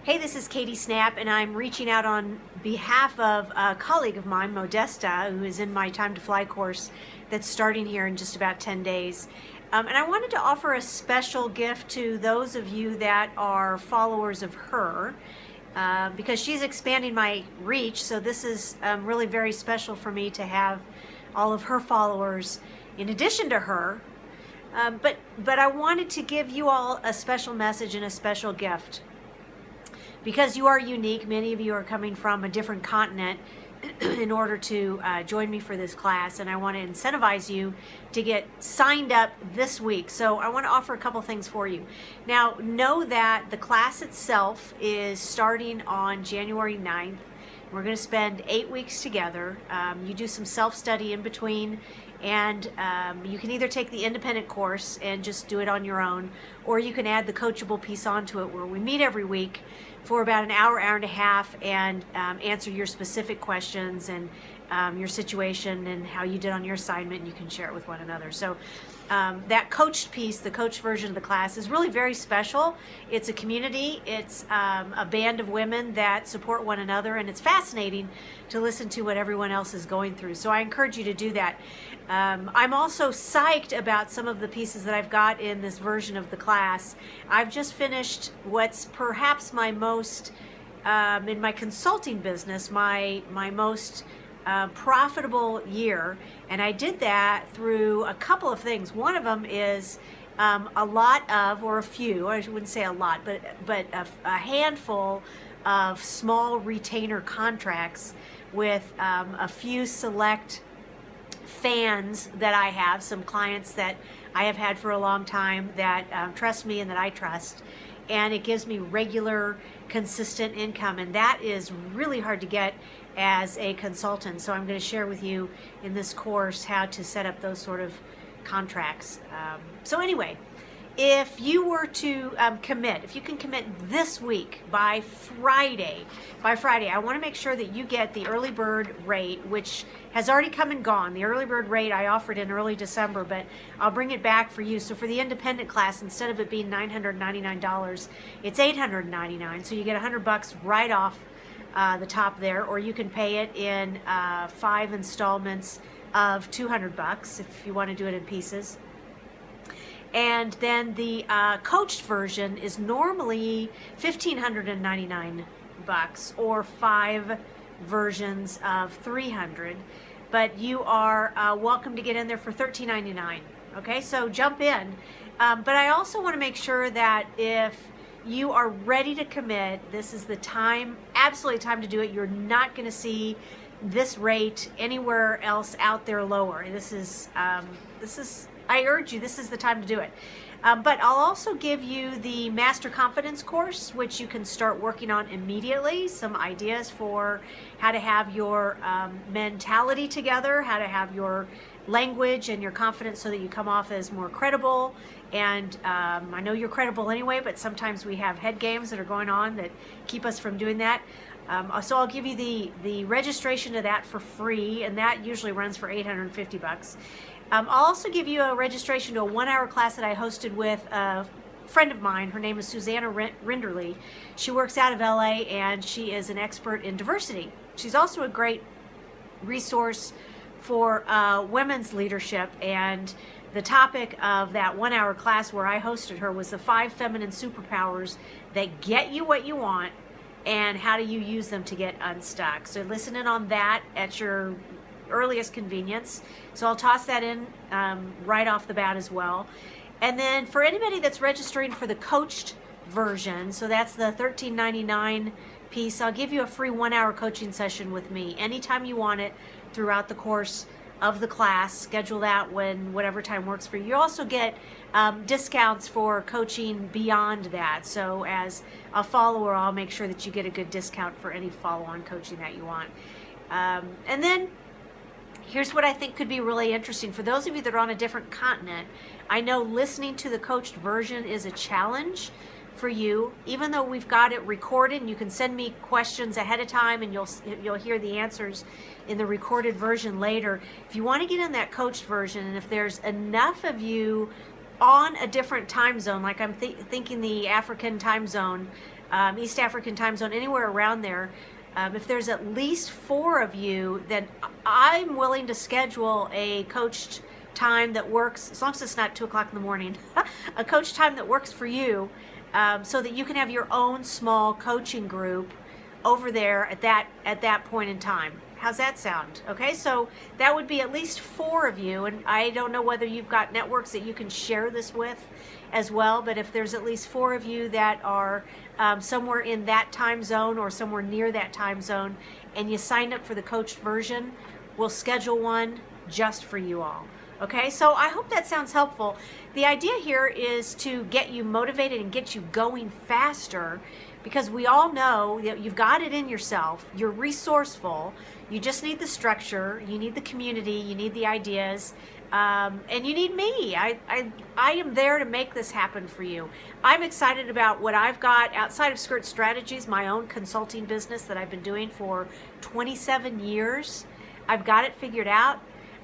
Hey, this is Katie Snap, and I'm reaching out on behalf of a colleague of mine, Modesta, who is in my Time to Fly course that's starting here in just about 10 days. And I wanted to offer a special gift to those of you that are followers of her, because she's expanding my reach, so this is really very special for me to have all of her followers in addition to her. But I wanted to give you all a special message and a special gift. Because you are unique, many of you are coming from a different continent in order to join me for this class, and I want to incentivize you to get signed up this week. So I want to offer a couple things for you. Now, know that the class itself is starting on January 9th. We're going to spend 8 weeks together. You do some self-study in between, and you can either take the independent course and just do it on your own, or you can add the coachable piece onto it, where we meet every week for about an hour, hour and a half, and answer your specific questions and your situation and how you did on your assignment, and you can share it with one another. So that coached piece, the coached version of the class, is really very special. It's a community. It's a band of women that support one another, and it's fascinating to listen to what everyone else is going through. So I encourage you to do that. I'm also psyched about some of the pieces that I've got in this version of the class. I've just finished what's perhaps my most, in my consulting business, my most profitable year, and I did that through a couple of things. One of them is a lot of, or a few, I wouldn't say a lot, but a handful of small retainer contracts with a few select fans that I have, some clients that I have had for a long time that trust me and that I trust, and it gives me regular, consistent income, and that is really hard to get as a consultant. So I'm going to share with you in this course how to set up those sort of contracts. So anyway, if you were to commit, if you can commit this week by Friday, I want to make sure that you get the early bird rate, which has already come and gone. The early bird rate I offered in early December, but I'll bring it back for you. So for the independent class, instead of it being $999, it's $899. So you get $100 right off the top there, or you can pay it in 5 installments of $200 if you want to do it in pieces. And then the coached version is normally $1,599, or 5 versions of $300. But you are welcome to get in there for $13.99. Okay, so jump in. But I also want to make sure that if you are ready to commit, this is the time, absolutely time to do it. You're not going to see this rate anywhere else out there lower. This is I urge you, this is the time to do it. But I'll also give you the Master Confidence course, which you can start working on immediately. Some ideas for how to have your mentality together, how to have your language and your confidence so that you come off as more credible. And I know you're credible anyway, but sometimes we have head games that are going on that keep us from doing that. So I'll give you the registration to that for free, and that usually runs for $850. I'll also give you a registration to a 1-hour class that I hosted with a friend of mine. Her name is Susanna Rinderly. She works out of LA, and she is an expert in diversity. She's also a great resource for women's leadership, and the topic of that 1-hour class where I hosted her was the 5 feminine superpowers that get you what you want, and how do you use them to get unstuck. So listen in on that at your earliest convenience. So I'll toss that in right off the bat as well. And then for anybody that's registering for the coached version, so that's the $13.99 piece, I'll give you a free 1-hour coaching session with me anytime you want it throughout the course of the class. Schedule that when whatever time works for you. You also get discounts for coaching beyond that. So as a follower, I'll make sure that you get a good discount for any follow-on coaching that you want. And then here's what I think could be really interesting. For those of you that are on a different continent, I know listening to the coached version is a challenge for you, even though we've got it recorded and you can send me questions ahead of time and you'll hear the answers in the recorded version later. If you want to get in that coached version, and if there's enough of you on a different time zone, like I'm thinking the African time zone, East African time zone, anywhere around there, if there's at least 4 of you, then I'm willing to schedule a coached time that works, as long as it's not 2 o'clock in the morning, a coach time that works for you, so that you can have your own small coaching group over there at that point in time. How's that sound? Okay, so that would be at least 4 of you, and I don't know whether you've got networks that you can share this with as well, but if there's at least 4 of you that are somewhere in that time zone or somewhere near that time zone, and you signed up for the coached version, we'll schedule one just for you all. Okay, so I hope that sounds helpful. The idea here is to get you motivated and get you going faster, because we all know that you've got it in yourself, you're resourceful, you just need the structure, you need the community, you need the ideas, and you need me. I am there to make this happen for you. I'm excited about what I've got outside of Skirt Strategies, my own consulting business that I've been doing for 27 years. I've got it figured out.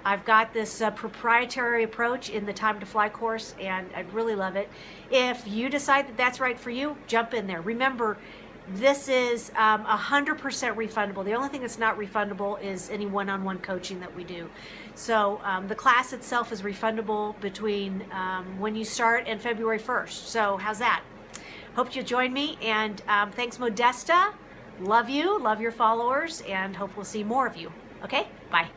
I've got this proprietary approach in the Time to Fly course, and I really love it. If you decide that that's right for you, jump in there. Remember, this is 100% refundable. The only thing that's not refundable is any one-on-one coaching that we do. So the class itself is refundable between when you start and February 1st. So how's that? Hope you'll join me, and thanks, Modesta. Love you, love your followers, and hope we'll see more of you. Okay, bye.